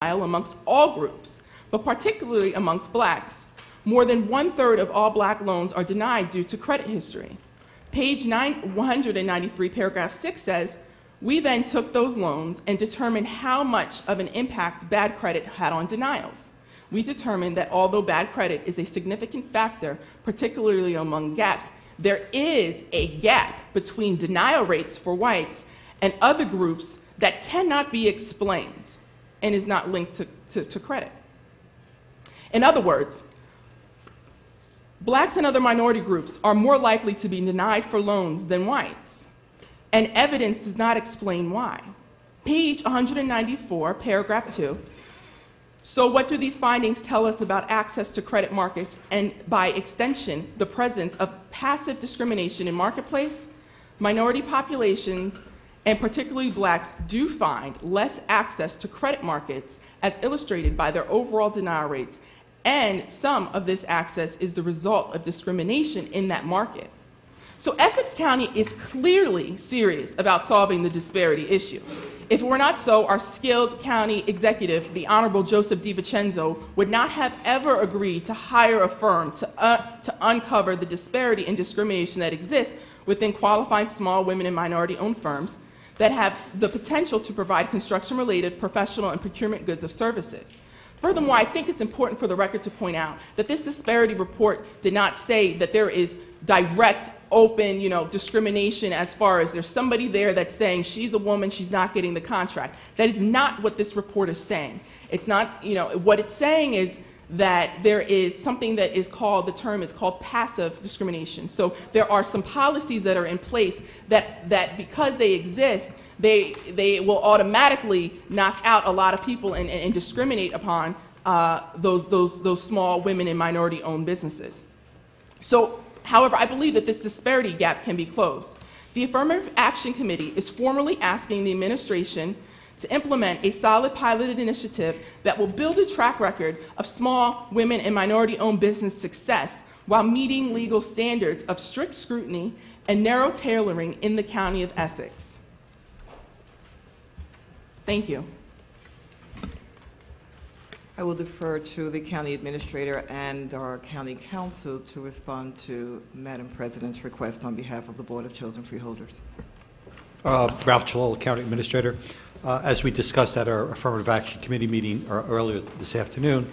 amongst all groups, but particularly amongst blacks. More than 1/3 of all black loans are denied due to credit history. Page 193, paragraph 6 says, "We then took those loans and determined how much of an impact bad credit had on denials. We determined that although bad credit is a significant factor, particularly among gaps, there is a gap between denial rates for whites and other groups that cannot be explained and is not linked to credit." In other words, blacks and other minority groups are more likely to be denied for loans than whites, and evidence does not explain why. Page 194, paragraph 2. "So what do these findings tell us about access to credit markets and, by extension, the presence of passive discrimination in marketplace? Minority populations, and particularly blacks, do find less access to credit markets as illustrated by their overall denial rates, and some of this access is the result of discrimination in that market." So Essex County is clearly serious about solving the disparity issue. If it were not so, our skilled county executive, the Honorable Joseph DiVincenzo, would not have ever agreed to hire a firm to uncover the disparity and discrimination that exists within qualified small women and minority-owned firms that have the potential to provide construction-related professional and procurement goods or services. Furthermore, I think it's important for the record to point out that this disparity report did not say that there is direct, open, discrimination as far as there's somebody there that's saying she's a woman, she's not getting the contract. That is not what this report is saying. It's not, what it's saying is that there is something that is called, the term is called passive discrimination. So there are some policies that are in place that because they exist, they will automatically knock out a lot of people and discriminate upon those small women and minority-owned businesses. So, however, I believe that this disparity gap can be closed. The Affirmative Action Committee is formally asking the administration to implement a solid piloted initiative that will build a track record of small women and minority-owned business success while meeting legal standards of strict scrutiny and narrow tailoring in the County of Essex. Thank you. I will defer to the County Administrator and our County Council to respond to Madam President's request on behalf of the Board of Chosen Freeholders. Ralph Chalala, County Administrator. As we discussed at our Affirmative Action Committee meeting earlier this afternoon,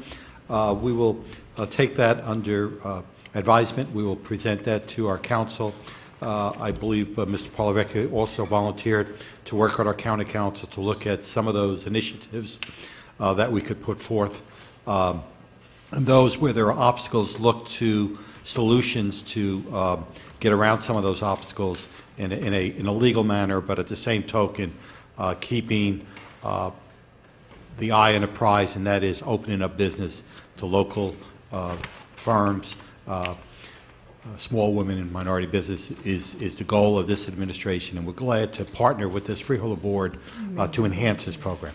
we will take that under advisement. We will present that to our Council. I believe Mr. Polavecchia also volunteered to work with our County Council to look at some of those initiatives that we could put forth. And those where there are obstacles, look to solutions to get around some of those obstacles in a legal manner, but at the same token, keeping the eye on the prize, and that is opening up business to local firms. Small women and minority business is the goal of this administration, and we're glad to partner with this Freeholder Board to enhance this program.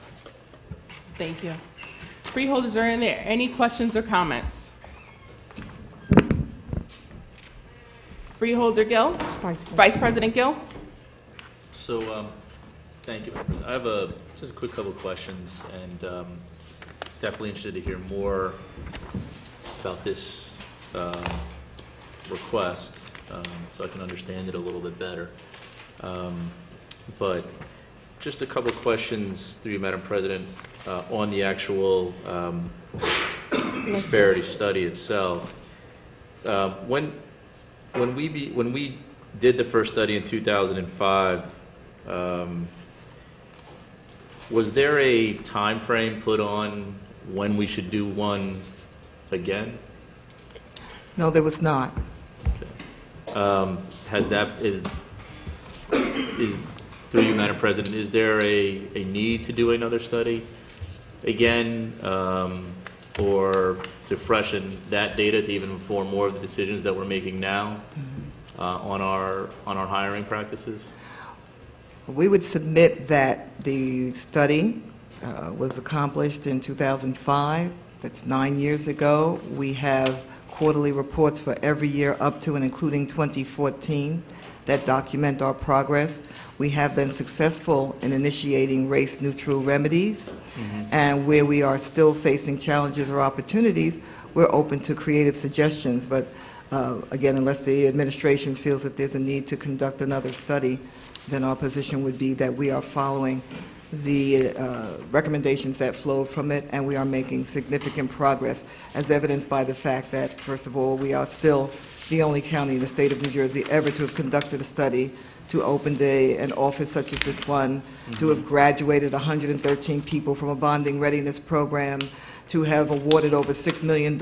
Thank you. Freeholders, are in there any questions or comments? Freeholder Gill? Vice President Gill? So, thank you. I have just a quick couple of questions, and definitely interested to hear more about this request so I can understand it a little bit better. But just a couple of questions through you, Madam President, on the actual disparity study itself. When we did the first study in 2005, was there a time frame put on when we should do one again? No, there was not. Okay. Through you, Madam President, is there a need to do another study again, or to freshen that data to even inform more of the decisions that we're making now on our hiring practices? We would submit that the study was accomplished in 2005. That's 9 years ago. We have quarterly reports for every year up to and including 2014 that document our progress. We have been successful in initiating race-neutral remedies, and where we are still facing challenges or opportunities, we're open to creative suggestions. But again, unless the administration feels that there's a need to conduct another study, then our position would be that we are following the recommendations that flow from it, and we are making significant progress, as evidenced by the fact that, first of all, we are still the only county in the state of New Jersey ever to have conducted a study, to open an office such as this one, to have graduated 113 people from a bonding readiness program, to have awarded over $6 million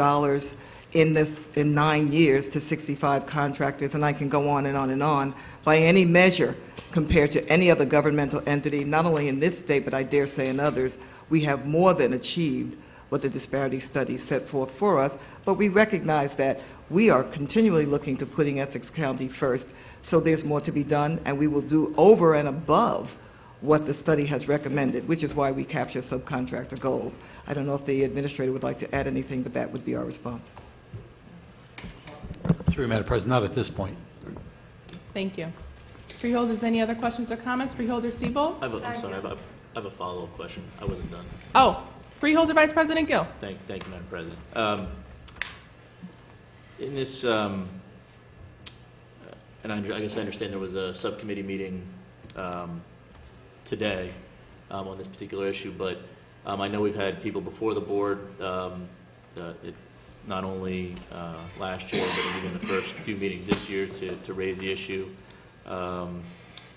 in 9 years to 65 contractors, and I can go on and on and on. By any measure, compared to any other governmental entity, not only in this state, but I dare say in others, we have more than achieved what the disparity study set forth for us, but we recognize that we are continually looking to putting Essex County first, so there's more to be done, and we will do over and above what the study has recommended, which is why we capture subcontractor goals. I don't know if the administrator would like to add anything, but that would be our response. Through you, Madam President, not at this point. Thank you. Freeholders, any other questions or comments? Freeholder Siebel? I'm sorry, I have a follow-up question. I wasn't done. Oh, Freeholder Vice President Gill. Thank you, Madam President. In this, and I guess I understand there was a subcommittee meeting today on this particular issue, but I know we've had people before the board, not only last year, but even the first few meetings this year to raise the issue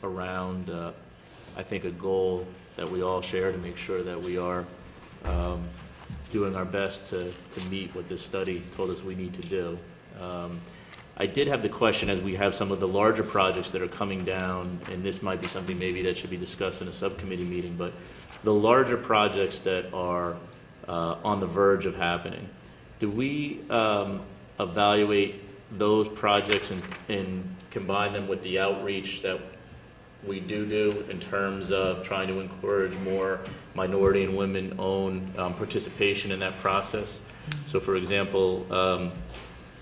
around, I think, a goal that we all share to make sure that we are doing our best to meet what this study told us we need to do. I did have the question, as we have some of the larger projects that are coming down, and this might be something maybe that should be discussed in a subcommittee meeting, but the larger projects that are on the verge of happening, do we evaluate those projects and combine them with the outreach that we do in terms of trying to encourage more minority and women-owned participation in that process? So, for example,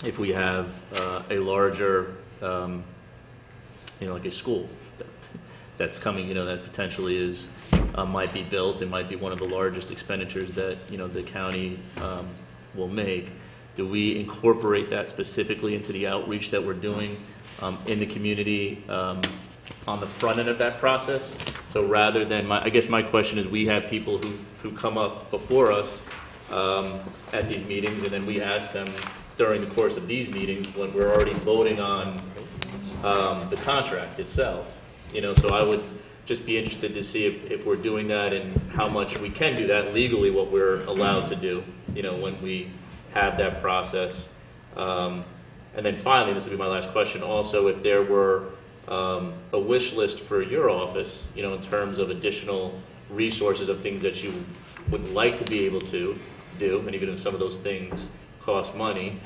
if we have a larger, like a school that's coming, that potentially is might be built, it might be one of the largest expenditures that the county will make. Do we incorporate that specifically into the outreach that we're doing in the community on the front end of that process? So rather than, I guess my question is, we have people who come up before us at these meetings, and then we ask them during the course of these meetings when we're already voting on the contract itself. So I would just be interested to see if we're doing that and how much we can do that legally, what we're allowed to do, when we have that process. And then finally, this will be my last question also, if there were a wish list for your office, in terms of additional resources of things that you would like to be able to do, and even if some of those things cost money,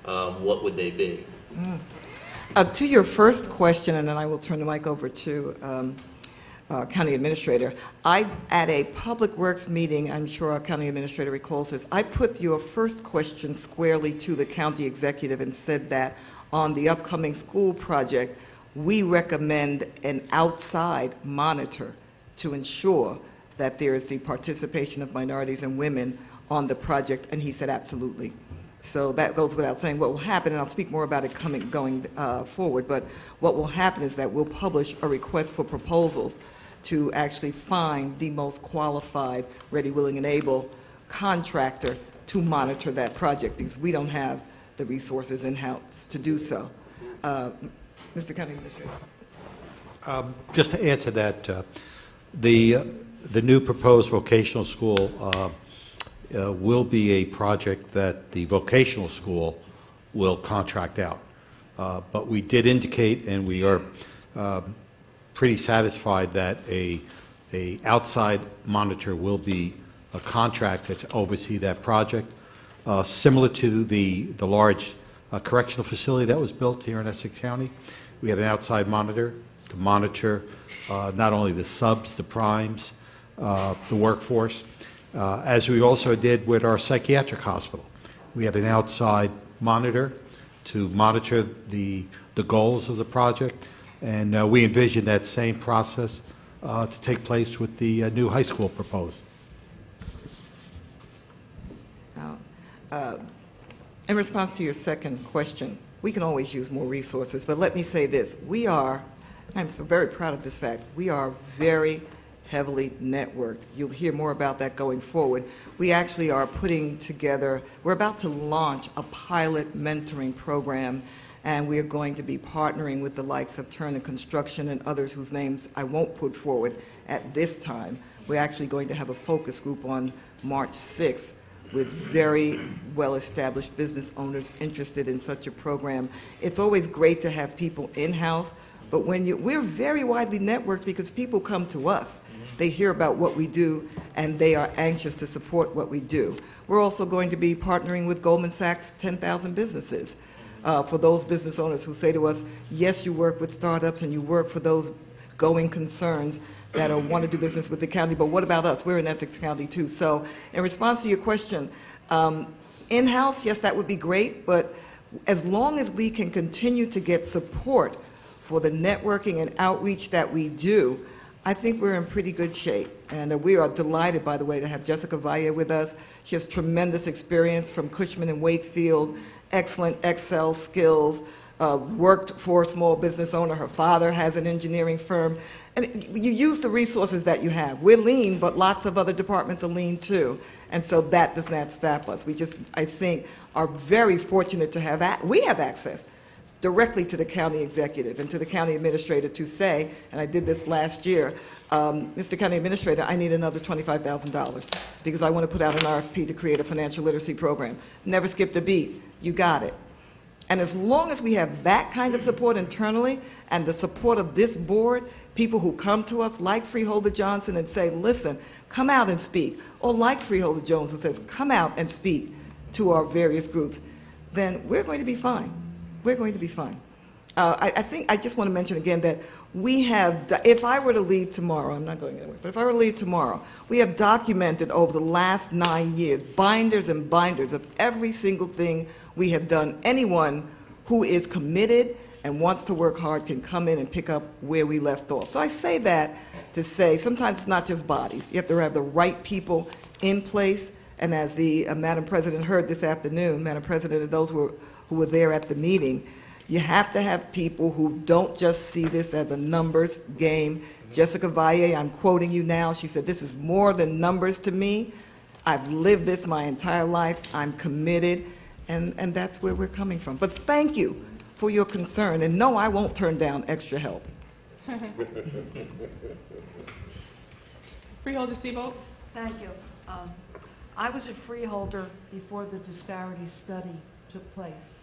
what would they be? To your first question, and then I will turn the mic over to County Administrator. At a Public Works meeting, I'm sure our County Administrator recalls this, I put your first question squarely to the County Executive and said that on the upcoming school project, we recommend an outside monitor to ensure that there is the participation of minorities and women on the project, and he said absolutely. So that goes without saying. What will happen, and I'll speak more about it going forward, but what will happen is that we'll publish a request for proposals to actually find the most qualified, ready, willing, and able contractor to monitor that project, because we don't have the resources in-house to do so. Mr. County Administrator. Just to add to that, the new proposed vocational school will be a project that the vocational school will contract out. But we did indicate, and we are pretty satisfied that a outside monitor will be a contractor to oversee that project, similar to the large correctional facility that was built here in Essex County. We had an outside monitor to monitor not only the subs, the primes, the workforce, as we also did with our psychiatric hospital. We had an outside monitor to monitor the the goals of the project, and we envision that same process to take place with the new high school proposed. In response to your second question, we can always use more resources, but let me say this. I'm so very proud of this fact, we are very heavily networked. You'll hear more about that going forward. We actually are putting together, we're about to launch a pilot mentoring program, and we are going to be partnering with the likes of Turner Construction and others whose names I won't put forward at this time. We're actually going to have a focus group on March 6th with very well-established business owners interested in such a program. It's always great to have people in-house, but we're very widely networked because people come to us. They hear about what we do, and they are anxious to support what we do. We're also going to be partnering with Goldman Sachs 10,000 businesses for those business owners who say to us, yes, you work with startups and you work for those going concerns that want to do business with the county, but what about us? We're in Essex County too. So in response to your question, in-house, yes, that would be great, but as long as we can continue to get support for the networking and outreach that we do, I think we're in pretty good shape. And we are delighted, by the way, to have Jessica Valle with us. She has tremendous experience from Cushman & Wakefield, excellent Excel skills, worked for a small business owner. Her father has an engineering firm. And you use the resources that you have. We're lean, but lots of other departments are lean too. And so that does not stop us. We just, I think, are very fortunate to have, we have access directly to the county executive and to the county administrator to say, and I did this last year, Mr. County Administrator, I need another $25,000 because I want to put out an RFP to create a financial literacy program. Never skipped a beat. You got it. And as long as we have that kind of support internally and the support of this board, people who come to us like Freeholder Johnson and say, listen, come out and speak, or like Freeholder Jones who says, come out and speak to our various groups, then we're going to be fine. We're going to be fine. I think I just want to mention again that we have, if I were to leave tomorrow, I'm not going anywhere, but if I were to leave tomorrow, we have documented over the last 9 years, binders and binders of every single thing we have done. Anyone who is committed and wants to work hard can come in and pick up where we left off. So I say that to say sometimes it's not just bodies. You have to have the right people in place. And as the Madam President heard this afternoon, Madam President, and those who were there at the meeting, you have to have people who don't just see this as a numbers game. Jessica Valle, I'm quoting you now, she said, this is more than numbers to me. I've lived this my entire life. I'm committed, and that's where we're coming from. But thank you for your concern, and no, I won't turn down extra help. Freeholder Seabold. Thank you. I was a freeholder before the disparity study took place.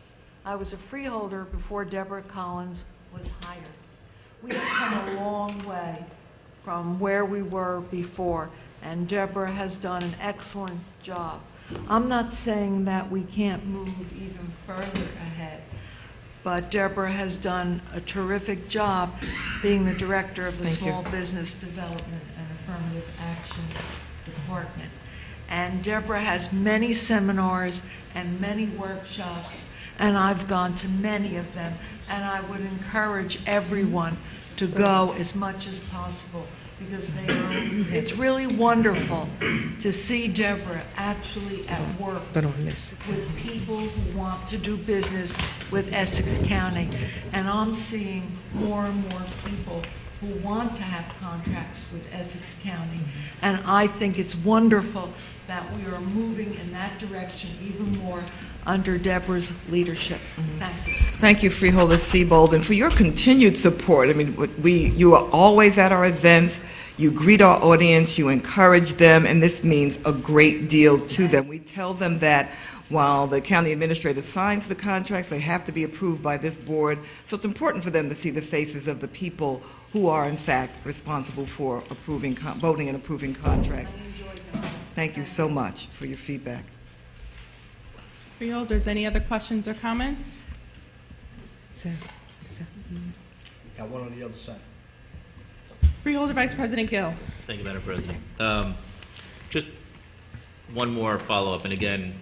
I was a freeholder before Deborah Collins was hired. We have come a long way from where we were before, and Deborah has done an excellent job. I'm not saying that we can't move even further ahead, but Deborah has done a terrific job being the director of the Small Business Development and Affirmative Action Department. And Deborah has many seminars and many workshops, and I've gone to many of them, and I would encourage everyone to go as much as possible because it's really wonderful to see Deborah actually at work with people who want to do business with Essex County. And I'm seeing more and more people who want to have contracts with Essex County. And I think it's wonderful that we are moving in that direction even more under Deborah's leadership. Thank you. Thank you, Freeholder Seabold, and for your continued support. I mean, you are always at our events. You greet our audience, you encourage them, and this means a great deal to them. We tell them that while the county administrator signs the contracts, they have to be approved by this board. So it's important for them to see the faces of the people who are, in fact, responsible for approving, voting and approving contracts. Thank you so much for your feedback. Freeholders, any other questions or comments? Got one on the other side. Freeholder Vice President Gill. Thank you, Madam President. Just one more follow-up, and again,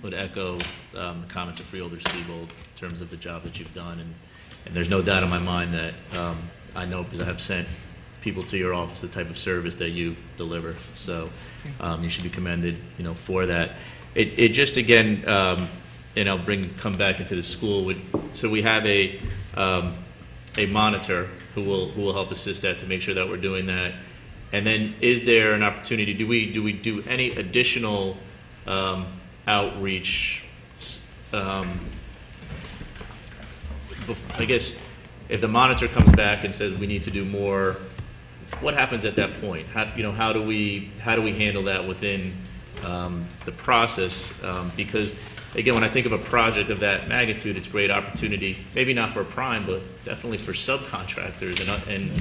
would echo the comments of Freeholder Seabold in terms of the job that you've done. And And there's no doubt in my mind that I know, because I have sent people to your office, the type of service that you deliver. So you should be commended, for that. It just, again, and I'll come back into the school. So we have a monitor who will help assist that to make sure that we're doing that. And then, is there an opportunity? Do we do any additional outreach? I guess if the monitor comes back and says we need to do more, what happens at that point? How do we handle that within the process? Because again, when I think of a project of that magnitude, it's great opportunity. Maybe not for prime, but definitely for subcontractors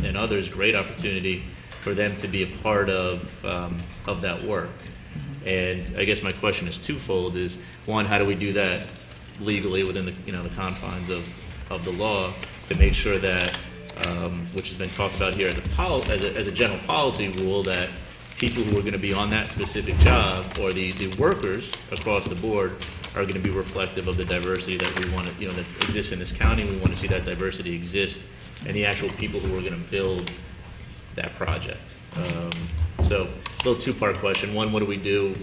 and others. Great opportunity for them to be a part of that work. And I guess my question is twofold: is one, how do we do that legally within the the confines of the law to make sure that, which has been talked about here as a general policy rule, that people who are going to be on that specific job, or the workers across the board, are going to be reflective of the diversity that we want to, that exists in this county. We want to see that diversity exist, and the actual people who are going to build that project. So, a little two-part question. One, what do we do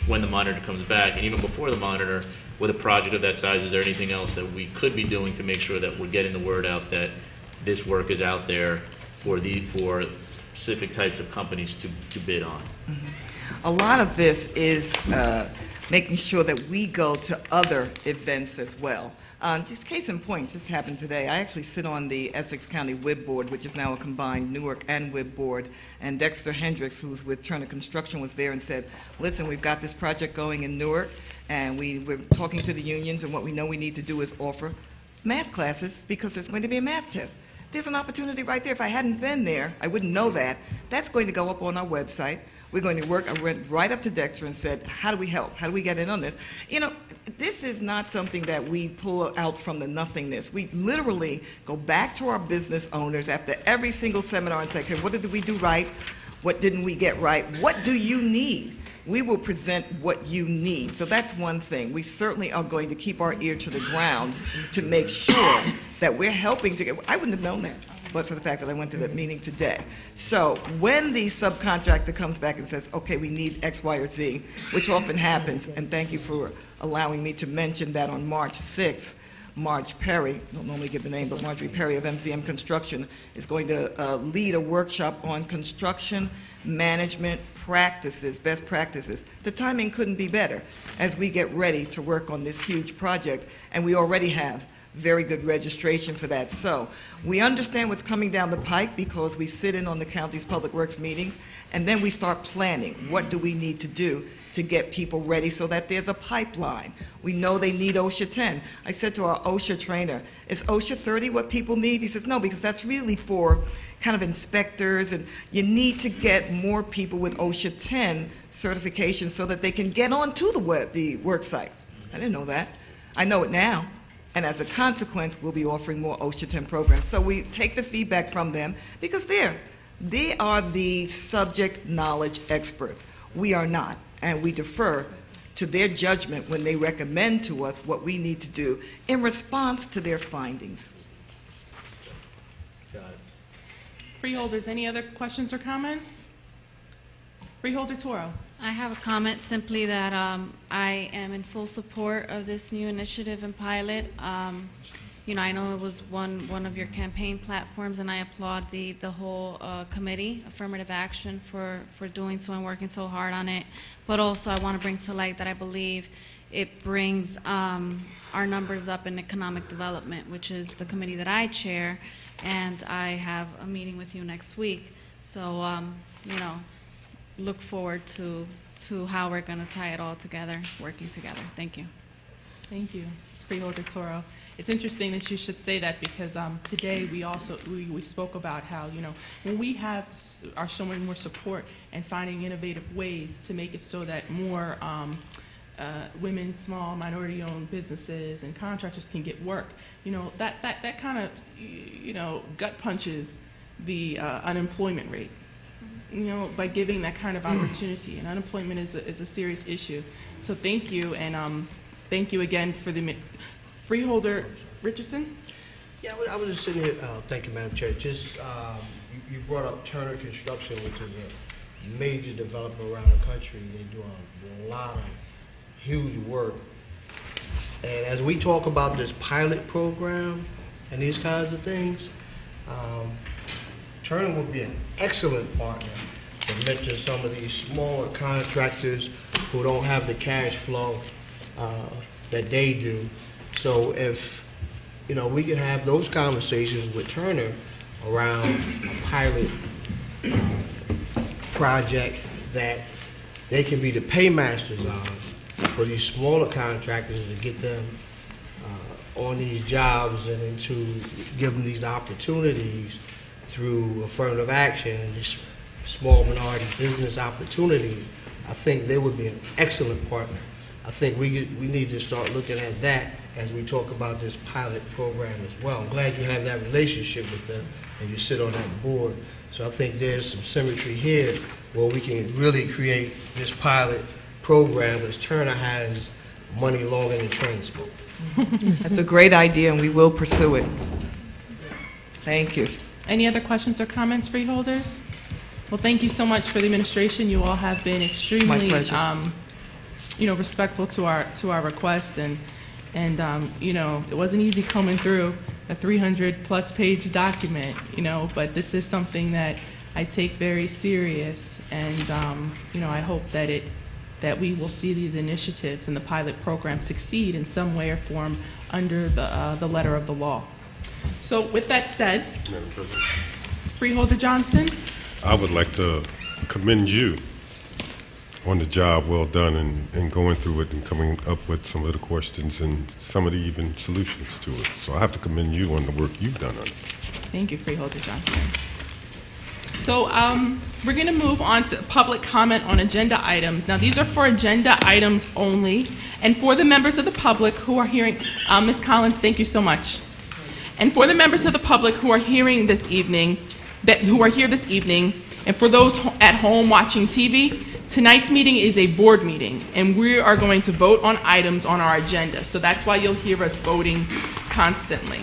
when the monitor comes back? And even before the monitor, with a project of that size, is there anything else that we could be doing to make sure that we're getting the word out that this work is out there for specific types of companies to bid on? A lot of this is making sure that we go to other events as well. Just case in point, just happened today. I actually sit on the Essex County WIB board, which is now a combined Newark and WIB board, and Dexter Hendricks, who's with Turner Construction, was there and said, listen, we've got this project going in Newark, and we're talking to the unions, and what we know we need to do is offer math classes, because there's going to be a math test. There's an opportunity right there. If I hadn't been there, I wouldn't know that. That's going to go up on our website. We're going to work. I went right up to Dexter and said, how do we help? How do we get in on this? This is not something that we pull out from the nothingness. We literally go back to our business owners after every single seminar and say, okay, what did we do right? What didn't we get right? What do you need? We will present what you need. So that's one thing. We certainly are going to keep our ear to the ground to make sure that we're helping to get, I wouldn't have known that, but for the fact that I went to that meeting today. So when the subcontractor comes back and says, okay, we need X, Y, or Z, which often happens, and thank you for allowing me to mention that on March 6th, Marge Perry, I don't normally give the name, but Marjorie Perry of MCM Construction is going to lead a workshop on construction management practices, best practices. The timing couldn't be better as we get ready to work on this huge project, and we already have very good registration for that. So we understand what's coming down the pike because we sit in on the county's public works meetings, and then we start planning. What do we need to do to get people ready so that there's a pipeline? We know they need OSHA 10. I said to our OSHA trainer, is OSHA 30 what people need? He says, no, because that's really for kind of inspectors, and you need to get more people with OSHA 10 certification so that they can get onto the work site. I didn't know that. I know it now. And as a consequence, we'll be offering more OSHA 10 programs. So we take the feedback from them because they are the subject knowledge experts. We are not, and we defer to their judgment when they recommend to us what we need to do in response to their findings. Got it. Freeholders, any other questions or comments? Freeholder Toro. I have a comment simply that I am in full support of this new initiative and pilot. I know it was one of your campaign platforms, and I applaud the whole committee, Affirmative Action, for doing so and working so hard on it. But also I want to bring to light that I believe it brings our numbers up in economic development, which is the committee that I chair, and I have a meeting with you next week. So, look forward to how we're going to tie it all together, working together. Thank you. Thank you, Freeholder Toro. It's interesting that you should say that because today we spoke about how, when we are showing more support and finding innovative ways to make it so that more women, small, minority-owned businesses and contractors can get work, that kind of, gut punches the unemployment rate. By giving that kind of opportunity. And unemployment is a serious issue. So thank you, and thank you again for the Freeholder Richardson. Yeah, I was just sitting here, thank you, Madam Chair. Just, you brought up Turner Construction, which is a major developer around the country. They do a lot of huge work. And as we talk about this pilot program and these kinds of things, Turner would be an excellent partner to mentor some of these smaller contractors who don't have the cash flow that they do. So if, you know, we can have those conversations with Turner around a pilot project that they can be the paymasters on for these smaller contractors to get them on these jobs and into give them these opportunities through affirmative action and these small minority business opportunities, I think they would be an excellent partner. I think we need to start looking at that as we talk about this pilot program as well. I'm glad you have that relationship with them and you sit on that board. So I think there's some symmetry here where we can really create this pilot program as Turner has money longer than train smoke. That's a great idea, and we will pursue it. Thank you. Any other questions or comments, freeholders? Well, thank you so much for the administration. You all have been extremely, My pleasure. Respectful to our request, and it wasn't easy coming through a 300+ page document, but this is something that I take very serious, and I hope that we will see these initiatives and the pilot program succeed in some way or form under the letter of the law. So with that said, Freeholder Johnson. I would like to commend you on the job well done in going through it and coming up with some of the questions and some of the even solutions to it. So I have to commend you on the work you've done on it. Thank you, Freeholder Johnson. So we're going to move on to public comment on agenda items. Now, these are for agenda items only, and for the members of the public who are hearing, Ms. Collins, thank you so much. And for the members of the public who are hearing this evening, who are here this evening, and for those at home watching TV, tonight's meeting is a board meeting, and we are going to vote on items on our agenda. So that's why you'll hear us voting constantly.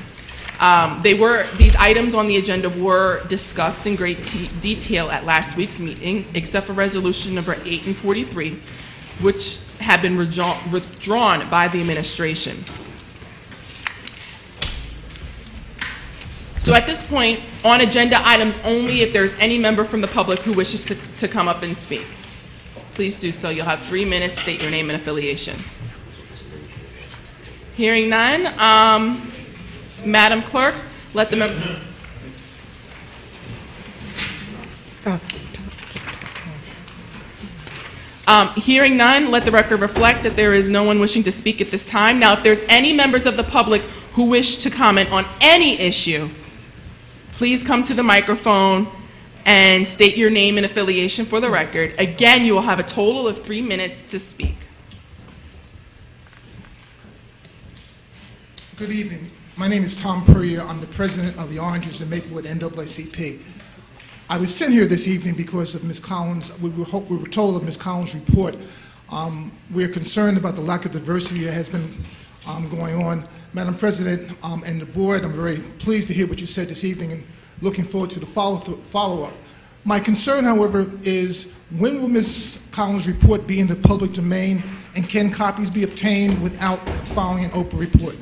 These items on the agenda were discussed in great detail at last week's meeting, except for resolution number 8 and 43, which have been withdrawn by the administration. So at this point, on agenda items only, if there's any member from the public who wishes to come up and speak, please do so. You'll have 3 minutes. State your name and affiliation. Hearing none, Madam Clerk, let the member. Hearing none, let the record reflect that there is no one wishing to speak at this time. Now, if there's any members of the public who wish to comment on any issue, please come to the microphone and state your name and affiliation for the record. Again, you will have a total of 3 minutes to speak. Good evening. My name is Tom Puryear. I'm the president of the Oranges and Maplewood NAACP. I was sent here this evening because of Ms. Collins. We were told of Ms. Collins' report. We're concerned about the lack of diversity that has been going on. Madam President and the board, I'm very pleased to hear what you said this evening and looking forward to the follow-up. My concern, however, is when will Ms. Collins' report be in the public domain, and can copies be obtained without filing an open report?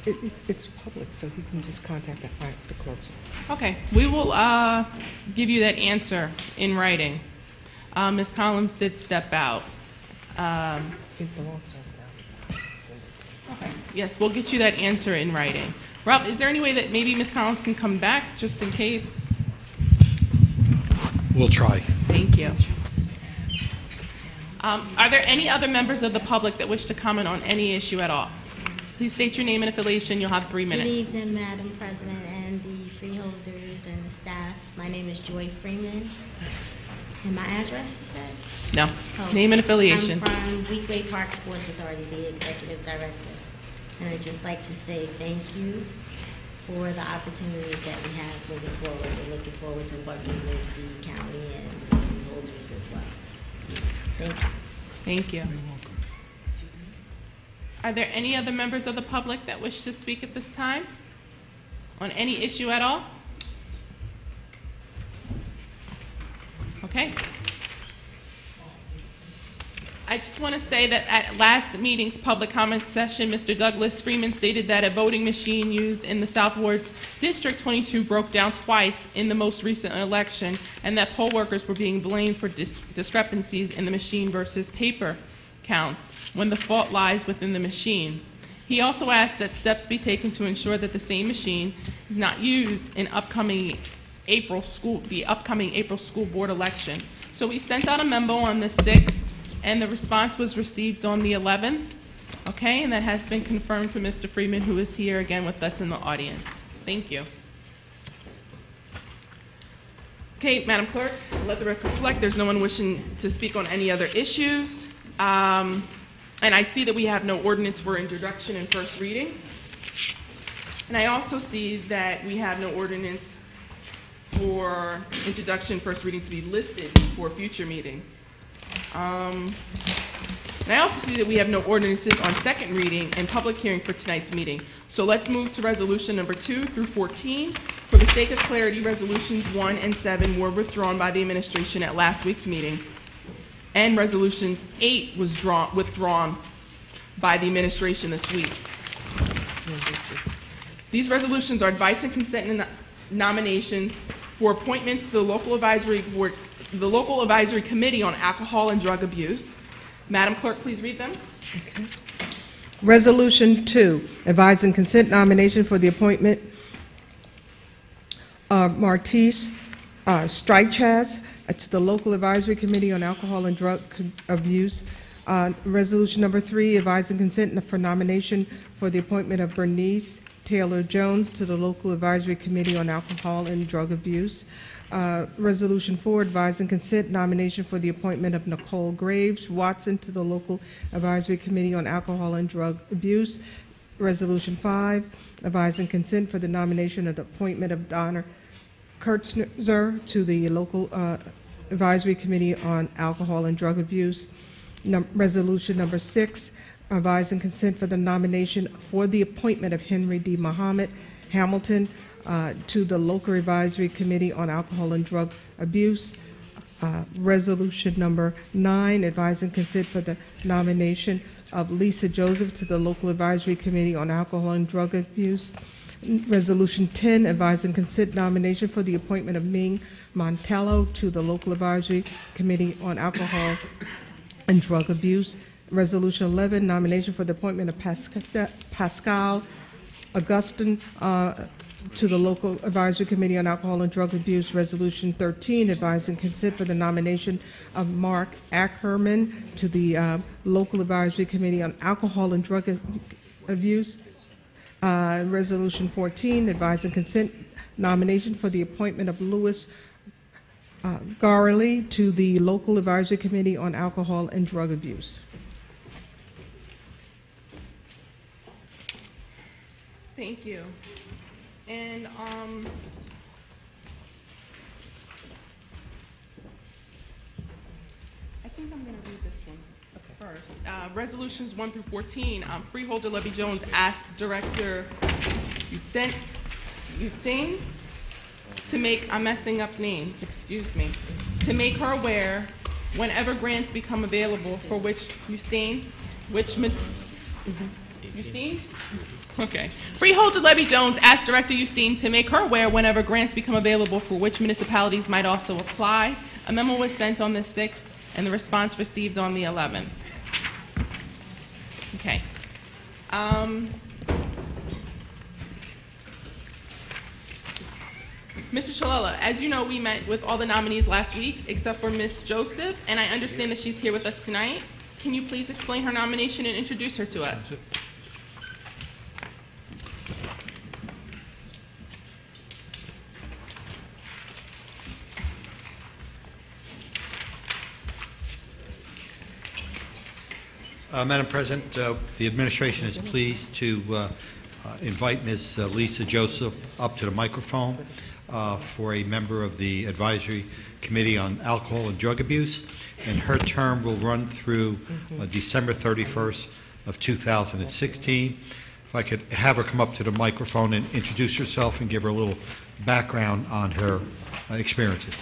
It's public, so you can just contact the clerk's office. Okay, we will give you that answer in writing. Ms. Collins did step out. It belongs to us now. Okay. Yes, we'll get you that answer in writing. Rob, is there any way that maybe Ms. Collins can come back just in case? We'll try. Thank you. Are there any other members of the public that wish to comment on any issue at all? Please state your name and affiliation. You'll have 3 minutes. Good evening, Madam President and the freeholders and the staff. My name is Joy Freeman. And my address, you said? No. Oh, Name and affiliation. I'm from Weequahic Park Sports Authority, the executive director. And I'd just like to say thank you for the opportunities that we have moving forward. We're looking forward to working with the county and the freeholders as well. Thank you. Thank you. Are there any other members of the public that wish to speak at this time on any issue at all? Okay. I just want to say that at last meeting's public comment session, Mr. Douglas Freeman stated that a voting machine used in the South Wards District 22 broke down twice in the most recent election, and that poll workers were being blamed for discrepancies in the machine versus paper counts when the fault lies within the machine. He also asked that steps be taken to ensure that the same machine is not used in the upcoming April school board election. So we sent out a memo on the 6th, and the response was received on the 11th, okay, and that has been confirmed for Mr. Freeman, who is here again with us in the audience. Thank you. Okay, Madam Clerk, let the record reflect there's no one wishing to speak on any other issues. And I see that we have no ordinance for introduction and first reading. And I also see that we have no ordinance for introduction, first reading to be listed for a future meeting. And I also see that we have no ordinances on second reading and public hearing for tonight's meeting. So let's move to resolution number 2 through 14. For the sake of clarity, resolutions 1 and 7 were withdrawn by the administration at last week's meeting, and resolutions 8 was withdrawn by the administration this week. These resolutions are advice and consent and nominations for appointments to the local advisory board, the local advisory committee on alcohol and drug abuse. Madam Clerk, please read them. Okay. Resolution 2, advise and consent nomination for the appointment of Martice Streichas to the local advisory committee on alcohol and drug abuse. Resolution number 3, advise and consent for nomination for the appointment of Bernice Taylor Jones to the local advisory committee on alcohol and drug abuse. Resolution 4, advise and consent nomination for the appointment of Nicole Graves Watson to the local advisory committee on alcohol and drug abuse. Resolution 5, advise and consent for the nomination of the appointment of Donna Kurtzner to the local advisory committee on alcohol and drug abuse. Resolution number 6, advise and consent for the nomination for the appointment of Henry D. Muhammad Hamilton to the local advisory committee on alcohol and drug abuse. Resolution number 9, advise and consent for the nomination of Lisa Joseph to the local advisory committee on alcohol and drug abuse. Resolution 10, advise and consent nomination for the appointment of Ming Montello to the local advisory committee on alcohol and drug abuse. Resolution 11, nomination for the appointment of Pascal Augustin to the local advisory committee on alcohol and drug abuse. Resolution 13, advise and consent for the nomination of Mark Ackerman to the local advisory committee on alcohol and drug abuse. Resolution 14, advise and consent nomination for the appointment of Louis Garley to the local advisory committee on alcohol and drug abuse. Thank you. And I think I'm going to read this one first. Resolutions 1 through 14. Freeholder Levy Jones asked Director Utsing to make, I'm messing up names, excuse me, to make her aware whenever grants become available for which Justine? Okay. Freeholder Levy Jones asked Director Justine to make her aware whenever grants become available for which municipalities might also apply. A memo was sent on the 6th and the response received on the 11th. Okay. Mr. Chalala, as you know, we met with all the nominees last week except for Ms. Joseph, and I understand that she's here with us tonight. Can you please explain her nomination and introduce her to us? Madam President, the administration is pleased to invite Ms. Lisa Joseph up to the microphone for a member of the Advisory Committee on Alcohol and Drug Abuse, and her term will run through December 31st, of 2016. If I could have her come up to the microphone and introduce herself and give her a little background on her experiences.